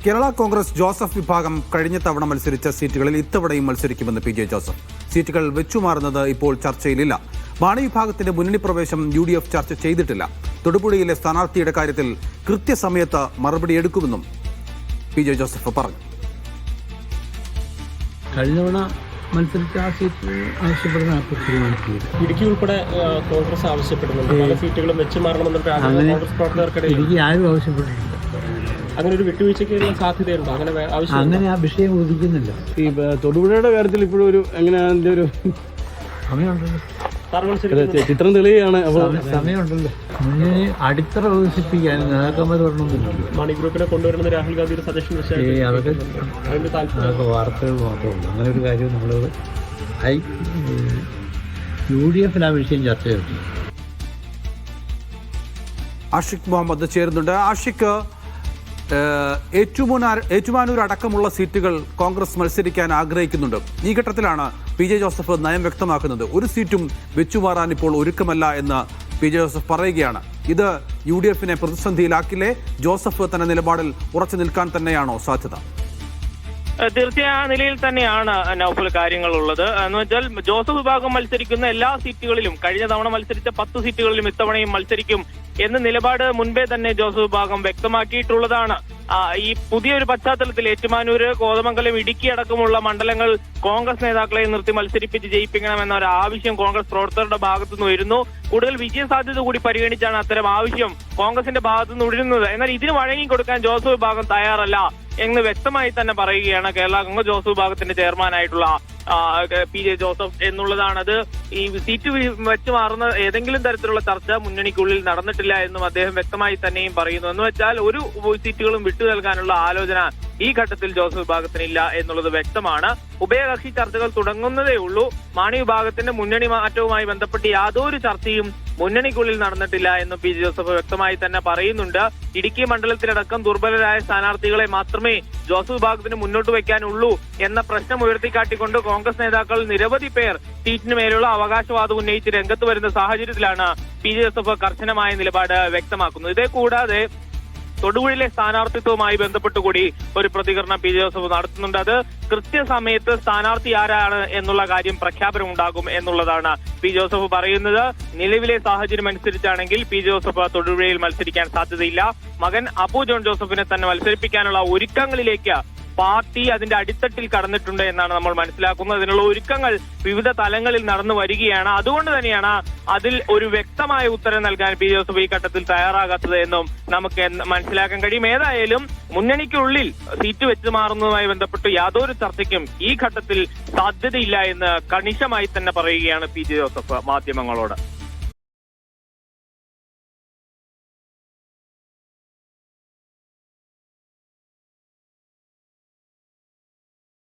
Kerala Congress Joseph വിഭാഗം കഴിഞ്ഞ തവണ മത്സരിച്ച സീറ്റുകളിൽ ഇത്തവണയും മത്സരിക്കുമെന്ന് പി ജെ ജോസഫ്. സീറ്റുകൾ വെച്ചുമാറുന്നത് ഇപ്പോൾ ചർച്ചയിലില്ല. മാണി വിഭാഗത്തിന്റെ മുന്നണി പ്രവേശം UDF ചർച്ച ചെയ്തിട്ടില്ല. തൊടുപുഴയിലെ സ്ഥാനാർത്ഥിയുടെ കാര്യത്തിൽ കൃത്യസമയത്ത് മറുപടി എടുക്കുമെന്നും പി ജെ ജോസഫ് പറഞ്ഞു. കഴിഞ്ഞ തവണ മത്സരിച്ച ആ സീറ്റ് ആവശ്യപ്പെടുന്ന ഇടുക്കി ഉൾപ്പെടെ കോൺഗ്രസ് ആവശ്യപ്പെടുന്നുണ്ട്. പല സീറ്റുകളും വെച്ച് മാറണമെന്ന് കോൺഗ്രസ് പ്രവർത്തകർക്കിടയിൽ ഇടുക്കി ആരും ആവശ്യപ്പെട്ടിട്ടില്ല. അങ്ങനെ ഒരു വിട്ടുവീഴ്ചയ്ക്കുള്ള സാധ്യതയുണ്ടോ? അങ്ങനെ ആ വിഷയം ഉദിക്കുന്നില്ല. ഈ തൊടുപുഴയുടെ കാര്യത്തിൽ ഇപ്പോഴും ഒരു എങ്ങനെ അതിന്റെ ഒരു സമയമുണ്ടല്ലോ, ചിത്രം തെളിയാണ്. സമയമുണ്ടല്ലോ. മുന്നണി അടിത്തറ വികസിപ്പിക്കാൻ നേതാക്കന്മാർ വരണമെന്നില്ല. മണി ഗ്രൂപ്പിനെ കൊണ്ടുവരുന്നത് രാഹുൽ ഗാന്ധിയുടെ സജഷൻ അതൊക്കെ വാർത്തകൾ മാത്രമല്ല. അങ്ങനെ ഒരു കാര്യം നമ്മൾ UDF ആ വിഷയം ചർച്ച ചെയ്തു. ആഷിഖ് മുഹമ്മദ് ചേരുന്നുണ്ട്. ആഷിഖ്, ഏറ്റുമാനൂർ അടക്കമുള്ള സീറ്റുകൾ കോൺഗ്രസ് മത്സരിക്കാൻ ആഗ്രഹിക്കുന്നുണ്ട്. ഈ ഘട്ടത്തിലാണ് പി ജെ ജോസഫ് നയം വ്യക്തമാക്കുന്നത്. ഒരു സീറ്റും വെച്ചുമാറാൻ ഇപ്പോൾ ഒരുക്കമല്ല എന്ന് പി ജെ ജോസഫ് പറയുകയാണ്. ഇത് UDFനെ പ്രതിസന്ധിയിലാക്കില്ലേ? ജോസഫ് തന്റെ നിലപാടിൽ ഉറച്ചു നിൽക്കാൻ തന്നെയാണോ സാധ്യത? തീർച്ചയായും ആ നിലയിൽ തന്നെയാണ് നൗഫൽ കാര്യങ്ങളുള്ളത്. എന്ന് വെച്ചാൽ ജോസഫ് വിഭാഗം മത്സരിക്കുന്ന എല്ലാ സീറ്റുകളിലും, കഴിഞ്ഞ തവണ മത്സരിച്ച 10 സീറ്റുകളിലും ഇത്തവണയും മത്സരിക്കും എന്ന നിലപാട് മുൻപേ തന്നെ ജോസഫ് വിഭാഗം വ്യക്തമാക്കിയിട്ടുള്ളതാണ്. ഈ പുതിയൊരു പശ്ചാത്തലത്തിൽ ഏറ്റുമാനൂര്, കോതമംഗലം, ഇടുക്കി അടക്കമുള്ള മണ്ഡലങ്ങൾ കോൺഗ്രസ് നേതാക്കളെ നിർത്തി മത്സരിപ്പിച്ച് ജയിപ്പിക്കണമെന്ന ഒരു ആവശ്യം കോൺഗ്രസ് പ്രവർത്തകരുടെ ഭാഗത്തുനിന്ന് വരുന്നു. കൂടുതൽ വിജയസാധ്യത കൂടി പരിഗണിച്ചാണ് അത്തരം ആവശ്യം കോൺഗ്രസിന്റെ ഭാഗത്തുനിന്ന് ഉയരുന്നത്. എന്നാൽ ഇതിന് വഴങ്ങിക്കൊടുക്കാൻ ജോസഫ് വിഭാഗം തയ്യാറല്ല എന്ന് വ്യക്തമായി തന്നെ പറയുകയാണ് കേരള കോൺഗ്രസ് ജോസഫ് വിഭാഗത്തിന്റെ ചെയർമാനായിട്ടുള്ള പി ജെ ജോസഫ് എന്നുള്ളതാണ്. അത് ഈ സീറ്റ് വെച്ച് മാറുന്ന ഏതെങ്കിലും തരത്തിലുള്ള ചർച്ച മുന്നണിക്കുള്ളിൽ നടന്നിട്ടില്ല എന്നും അദ്ദേഹം വ്യക്തമായി തന്നെയും പറയുന്നു. എന്ന് വെച്ചാൽ ഒരു സീറ്റുകളും വിട്ടു നൽകാനുള്ള ആലോചന ഈ ഘട്ടത്തിൽ ജോസഫ് വിഭാഗത്തിനില്ല എന്നുള്ളത് വ്യക്തമാണ്. ഉഭയകക്ഷി ചർച്ചകൾ തുടങ്ങുന്നതേ ഉള്ളൂ. മാണി വിഭാഗത്തിന്റെ മുന്നണി മാറ്റവുമായി ബന്ധപ്പെട്ട് യാതൊരു ചർച്ചയും മുന്നണിക്കുള്ളിൽ നടന്നിട്ടില്ല എന്നും പി ജെ ജോസഫ് വ്യക്തമായി തന്നെ പറയുന്നുണ്ട്. ഇടുക്കി മണ്ഡലത്തിലടക്കം ദുർബലരായ സ്ഥാനാർത്ഥികളെ മാത്രമേ ജോസഫ് വിഭാഗത്തിന് മുന്നോട്ട് വയ്ക്കാനുള്ളൂ എന്ന പ്രശ്നം ഉയർത്തിക്കാട്ടിക്കൊണ്ട് കോൺഗ്രസ് നേതാക്കൾ നിരവധി പേർ സീറ്റിന് മേലുള്ള അവകാശവാദം ഉന്നയിച്ച് രംഗത്ത് വരുന്ന സാഹചര്യത്തിലാണ് പി ജെ ജോസഫ് കർശനമായ നിലപാട് വ്യക്തമാക്കുന്നത്. ഇതേ കൂടാതെ തൊടുപുഴയിലെ സ്ഥാനാർത്ഥിത്വവുമായി ബന്ധപ്പെട്ടുകൂടി ഒരു പ്രതികരണം പി ജെ ജോസഫ് നടത്തുന്നുണ്ട്. അത് കൃത്യസമയത്ത് സ്ഥാനാർത്ഥി ആരാണ് എന്നുള്ള കാര്യം പ്രഖ്യാപനം ഉണ്ടാകും എന്നുള്ളതാണ് പി ജോസഫ് പറയുന്നത്. നിലവിലെ സാഹചര്യം അനുസരിച്ചാണെങ്കിൽ പി ജോസഫ് തൊടുപുഴയിൽ മത്സരിക്കാൻ സാധ്യതയില്ല. മകൻ അപ്പു ജോൺ ജോസഫിനെ തന്നെ മത്സരിപ്പിക്കാനുള്ള ഒരുക്കങ്ങളിലേക്ക് പാർട്ടി അതിന്റെ അടിത്തട്ടിൽ കടന്നിട്ടുണ്ട് എന്നാണ് നമ്മൾ മനസ്സിലാക്കുന്നത്. അതിനുള്ള ഒരുക്കങ്ങൾ വിവിധ തലങ്ങളിൽ നടന്നു വരികയാണ്. അതുകൊണ്ട് തന്നെയാണ് അതിൽ ഒരു വ്യക്തമായ ഉത്തരം നൽകാൻ പി ജോസഫ് ഈ ഘട്ടത്തിൽ തയ്യാറാകാത്തത് എന്നും നമുക്ക് മനസ്സിലാക്കാൻ കഴിയും. ഏതായാലും മുന്നണിക്കുള്ളിൽ സീറ്റ് വെച്ചു മാറുന്നതുമായി ബന്ധപ്പെട്ട് യാതൊരു ചർച്ചയ്ക്കും ഈ ഘട്ടത്തിൽ സാധ്യതയില്ല എന്ന് കണിശമായി തന്നെ പറയുകയാണ് പി ജെ ജോസഫ് മാധ്യമങ്ങളോട്.